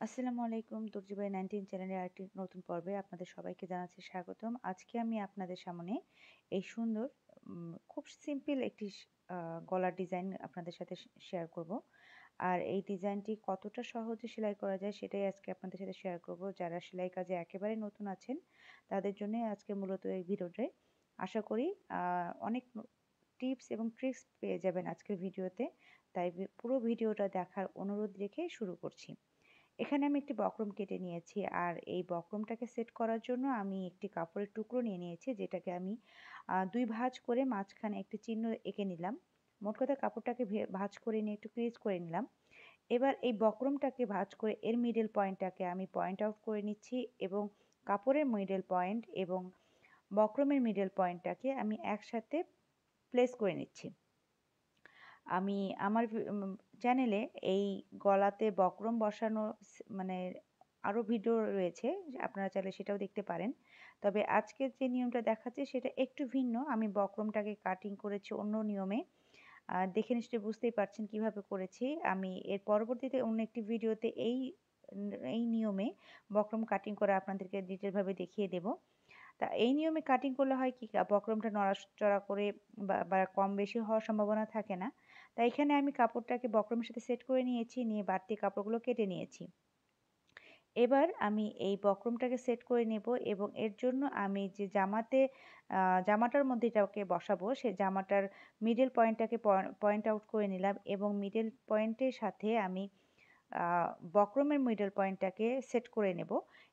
আসসালামু আলাইকুম। দর্জি বাই 19 চ্যানেলের আরেকটি নতুন পর্বে আপনাদের সবাইকে জানাচ্ছি স্বাগতম। আজকে আমি আপনাদের সামনে এই সুন্দর খুব সিম্পল একটি গলার ডিজাইন আপনাদের সাথে শেয়ার করব। আর এই ডিজাইনটি কতটা সহজে সেলাই করা যায় সেটাই আজকে আপনাদের সাথে শেয়ার করব। যারা সেলাই কাজে একেবারে নতুন আছেন তাদের জন্যই আজকে মূলত এই ভিডিওটাই। আশা করি অনেক টিপস এবং ট্রিক্স পেয়ে যাবেন আজকের ভিডিওতে। তাই পুরো ভিডিওটা দেখার অনুরোধ রেখে শুরু করছি। এখানে আমি একটি বক্রম কেটে নিয়েছি আর এই বক্রমটাকে সেট করার জন্য আমি একটি কাপড়ের টুকরো নিয়ে নিয়েছি, যেটাকে আমি ২ ভাঁজ করে মাঝখানে একটি চিহ্ন এঁকে নিলাম। মোট কথা কাপড়টাকে ভাঁজ করে নিয়ে একটু ক্রিজ করে নিলাম। এবার এই বক্রমটাকে ভাঁজ করে এর মিডল পয়েন্টটাকে আমি পয়েন্ট আউট করে নিচ্ছি এবং কাপড়ের মিডল পয়েন্ট এবং বক্রমের মিডল পয়েন্টটাকে আমি একসাথে প্লেস করে নিচ্ছি। আমি আমার চ্যানেলে এই গলাতে বক্রম বসানো মানে আরও ভিডিও রয়েছে, আপনারা চাইলে সেটাও দেখতে পারেন। তবে আজকের যে নিয়মটা দেখাচ্ছি সেটা একটু ভিন্ন। আমি বক্রমটাকে কাটিং করেছি অন্য নিয়মে। দেখে নিশ্চয়ই বুঝতেই পারছেন কিভাবে করেছি। আমি এর পরবর্তীতে অন্য একটি ভিডিওতে এই নিয়মে বক্রম কাটিং করে আপনাদেরকে ডিটেইলভাবে দেখিয়ে দেব। তা এই নিয়মে কাটিং করলে হয় কি, বক্রমটা নড়াচড়া করে বা কম বেশি হওয়ার সম্ভাবনা থাকে না। তাই এখানে আমি কাপড়টাকে বক্রমের সাথে সেট করে নিয়েছি, নিয়ে বাড়তি কাপড়গুলো কেটে নিয়েছি। এবার আমি এই বক্রমটাকে সেট করে নেব এবং এর জন্য আমি যে জামাটার মধ্যে এটাকে বসাবো, সে জামাটার মিডল পয়েন্টটাকে পয়েন্ট আউট করে নিলাম এবং মিডল পয়েন্টের সাথে আমি আ বক্রমের মিডল পয়েন্টটাকে সেট করে নেব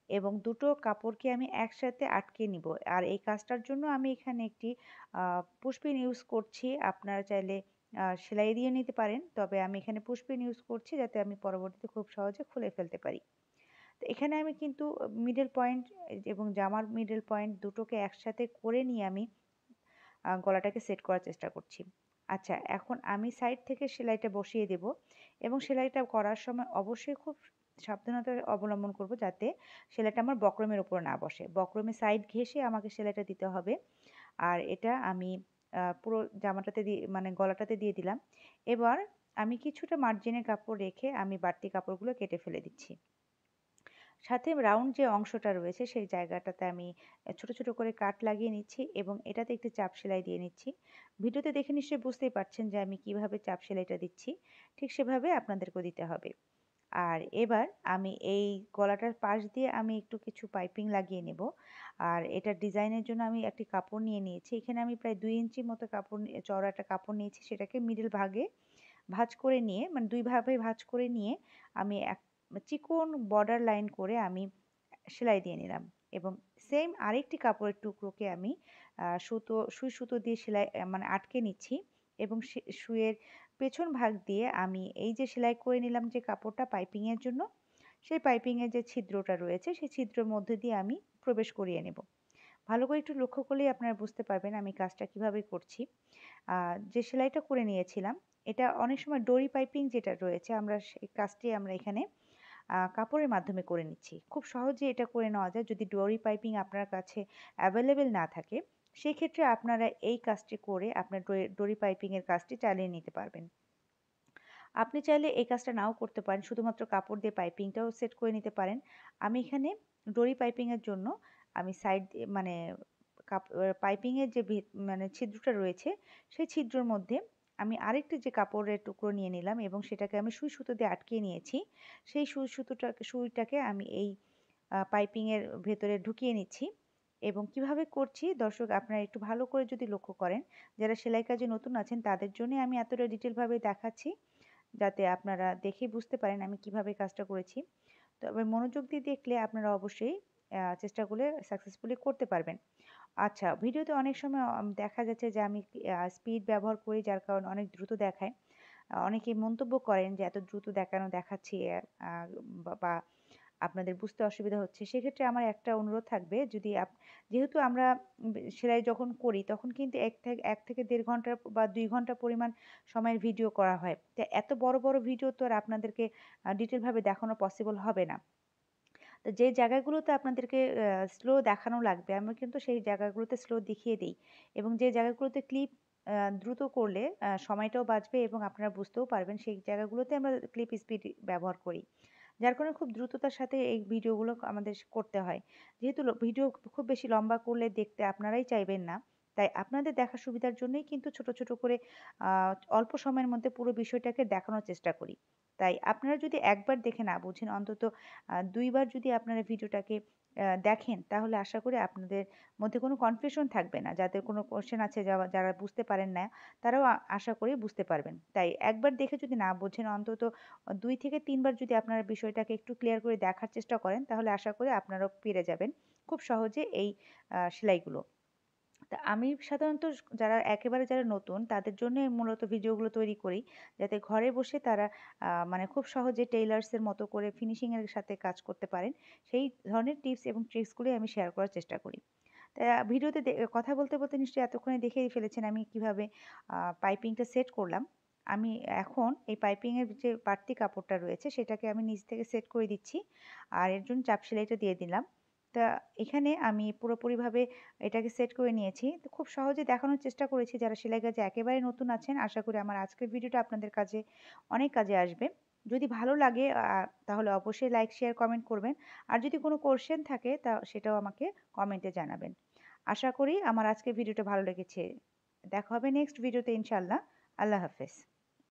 এবং দুটো কাপড়কে আমি একসাথে আটকে নিব। আর এই কাজটার জন্য আমি এখানে একটি পুশপিন ইউজ করছি। আপনারা চাইলে সেলাই দিয়ে নিতে পারেন। তবে আমি এখানে পুশপিন ইউজ করছি যাতে আমি পরবর্তীতে খুব সহজে খুলে ফেলতে পারি। তো এখানে আমি কিন্তু মিডল পয়েন্ট এবং জামার মিডল পয়েন্ট দুটোকে একসাথে করে নিয়ে আমি গলাটাকে সেট করার চেষ্টা করছি। আচ্ছা, এখন আমি সাইড থেকে সেলাইটা বসিয়ে দেব এবং সেলাইটা করার সময় অবশ্যই খুব সাবধানতা অবলম্বন করব যাতে সেলাইটা আমার বক্রমের উপর না বসে। বক্রমের সাইড ঘেঁষে আমাকে সেলাইটা দিতে হবে। আর এটা আমি পুরো জামাটাতে দিয়ে মানে গলাটাতে দিয়ে দিলাম। এবার আমি কিছুটা মার্জিনের কাপড় রেখে আমি বাড়তি কাপড়গুলো কেটে ফেলে দিচ্ছি। সাথে রাউন্ড যে অংশটা রয়েছে সেই জায়গাটাতে আমি ছোট, ছোট করে কাট লাগিয়ে নিচ্ছি এবং এটাতে একটু চাপ সেলাই দিয়ে নিচ্ছি। ভিডিওতে দেখে নিশ্চয়ই বুঝতেই পারছেন যে আমি কিভাবে চাপ সেলাইটা দিচ্ছি। ঠিক সেভাবে আপনাদেরকেও দিতে হবে। আর এবার আমি এই গলাটার পাশ দিয়ে আমি একটু কিছু পাইপিং লাগিয়ে নেব। আর এটার ডিজাইনের জন্য আমি একটি কাপড় নিয়ে নিয়েছি। এখানে আমি প্রায় ২ ইঞ্চি মতো চওড়া একটা কাপড় নিয়েছি। সেটাকে মিডল ভাগে ভাঁজ করে নিয়ে মানে ২ ভাবে ভাঁজ করে নিয়ে আমি চিকন বর্ডার লাইন করে আমি সেলাই দিয়ে নিলাম এবং সেম আরেকটি কাপড়ের টুকরোকে আমি সুই সুতো দিয়ে সেলাই মানে আটকে নিচ্ছি এবং সুইয়ের পেছন ভাগ দিয়ে আমি এই যে সেলাই করে নিলাম যে কাপড়টা পাইপিংয়ের জন্য, সেই পাইপিংয়ের যে ছিদ্রটা রয়েছে সেই ছিদ্রের মধ্যে দিয়ে আমি প্রবেশ করিয়ে নেব। ভালো করে একটু লক্ষ্য করলেই আপনারা বুঝতে পারবেন আমি কাজটা কিভাবে করছি। যে সেলাইটা করে নিয়েছিলাম, এটা অনেক সময় ডরি পাইপিং যেটা রয়েছে আমরা সেই কাজটি আমরা এখানে কাপড়ের মাধ্যমে করে নিচ্ছি। খুব সহজেই এটা করে নেওয়া যায় যদি ডরি পাইপিং আপনার কাছে অ্যাভেলেবেল না থাকে। সেক্ষেত্রে আপনারা এই কাজটি করে আপনার ডরি পাইপিং এর কাজটি চালিয়ে নিতে পারবেন। আপনি চাইলে এই কাজটা নাও করতে পারেন। শুধুমাত্র কাপড় দিয়ে পাইপিংটাও সেট করে নিতে পারেন। আমি এখানে ডরি পাইপিং এর জন্য আমি সাইড দিয়ে মানে পাইপিং এর যে মানে ছিদ্রটা রয়েছে, সেই ছিদ্রের মধ্যে আমি আরেকটি যে কাপড়ের টুকরো নিয়ে নিলাম এবং সেটাকে আমি সুই সুতো দিয়ে আটকিয়ে নিয়েছি। সেই সুইটাকে আমি এই পাইপিং এর ভেতরে ঢুকিয়ে নিচ্ছি এবং কিভাবে করছি দর্শক আপনারা একটু ভালো করে যদি লক্ষ্য করেন, যারা সেলাই কাজে নতুন আছেন তাদের জন্যই আমি এতটা ডিটেইলভাবে দেখাচ্ছি। যাতে আপনারা দেখেই বুঝতে পারেন আমি কিভাবে কাজটা করেছি। তবে মনোযোগ দিয়ে দেখলে আপনারা অবশ্যই চেষ্টা করলে সাকসেসফুলি করতে পারবেন। আচ্ছা, ভিডিওতে অনেক সময় দেখা যাচ্ছে যে আমি স্পিড ব্যবহার করি যার কারণে অনেক দ্রুত দেখায়। অনেকেই মন্তব্য করেন যে এত দ্রুত দেখাচ্ছি আ বা আপনাদের বুঝতে অসুবিধা হচ্ছে। সেক্ষেত্রে আমার একটা অনুরোধ থাকবে, যদি যেহেতু আমরা সেলাই যখন করি তখন কিন্তু ১ থেকে ১.৫ ঘন্টা বা ২ ঘন্টা পরিমাণ সময়ের ভিডিও করা হয়। তো এত বড়, বড় ভিডিও তো আর আপনাদেরকে ডিটেইল ভাবে দেখানো পসিবল হবে না। তো যে জায়গাগুলোতে আপনাদেরকে স্লো দেখানো লাগবে আমি কিন্তু সেই জায়গাগুলোতে স্লো দেখিয়ে দেই এবং যে জায়গাগুলোতে ক্লিপ দ্রুত করলে সময়টাও বাঁচবে এবং আপনারা বুঝতেও পারবেন সেই জায়গাগুলোতে আমরা ক্লিপ স্পিড ব্যবহার করি। যার কারণে খুব দ্রুততার সাথে এই ভিডিওগুলো আমাদের করতে হয়। যেহেতু ভিডিও খুব বেশি লম্বা করলে দেখতে আপনারাই চাইবেন না। তাই আপনাদের দেখার সুবিধার জন্যই কিন্তু ছোট, ছোট করে আ অল্প সময়ের মধ্যে পুরো বিষয়টাকে দেখানোর চেষ্টা করি। তাই আপনারা যদি একবার দেখে না বুঝেন অন্তত ২ বার যদি আপনারা ভিডিওটাকে দেখেন তাহলে আশা করি আপনাদের মধ্যে কোনো কনফিউশন থাকবে না। যাদের কোনো কোয়েশ্চেন আছে যারা বুঝতে পারেন না তারাও আশা করি বুঝতে পারবেন। তাই একবার দেখে যদি না বোঝেন অন্তত ২ থেকে ৩ বার যদি আপনারা বিষয়টাকে একটু ক্লিয়ার করে দেখার চেষ্টা করেন তাহলে আশা করি আপনারাও পেরে যাবেন খুব সহজে এই সেলাইগুলো। তা আমি সাধারণত যারা একেবারে নতুন তাদের জন্যই মূলত ভিডিওগুলো তৈরি করি। যাতে ঘরে বসে তারা মানে খুব সহজে টেইলার্স এর মতো করে ফিনিশিং এর সাথে কাজ করতে পারেন। সেই ধরনের টিপস এবং ট্রিকস গুলোই আমি শেয়ার করার চেষ্টা করি। তা ভিডিওতে কথা বলতে, বলতে নিশ্চয়ই এতক্ষণে দেখেই ফেলেছেন আমি কিভাবে পাইপিংটা সেট করলাম। আমি এখন এই পাইপিং এর যে বাড়তি কাপড়টা রয়েছে সেটাকে আমি নিচ থেকে সেট করে দিচ্ছি। আর এর জন্য চাপ সেলাইটা দিয়ে দিলাম। তা এখানে আমি পুরোপুরিভাবে এটাকে সেট করে নিয়েছি। তো খুব সহজে দেখানোর চেষ্টা করেছি যারা সেলাই কাজে একেবারে নতুন আছেন। আশা করি আমার আজকের ভিডিওটা আপনাদের কাজে অনেক কাজে আসবে। যদি ভালো লাগে তাহলে অবশ্যই লাইক, শেয়ার, কমেন্ট করবেন। আর যদি কোনো কোয়েশ্চেন থাকে সেটাও আমাকে কমেন্টে জানাবেন। আশা করি আমার আজকের ভিডিওটা ভালো লেগেছে। দেখা হবে নেক্সট ভিডিওতে ইনশাআল্লাহ। আল্লাহ হাফেজ।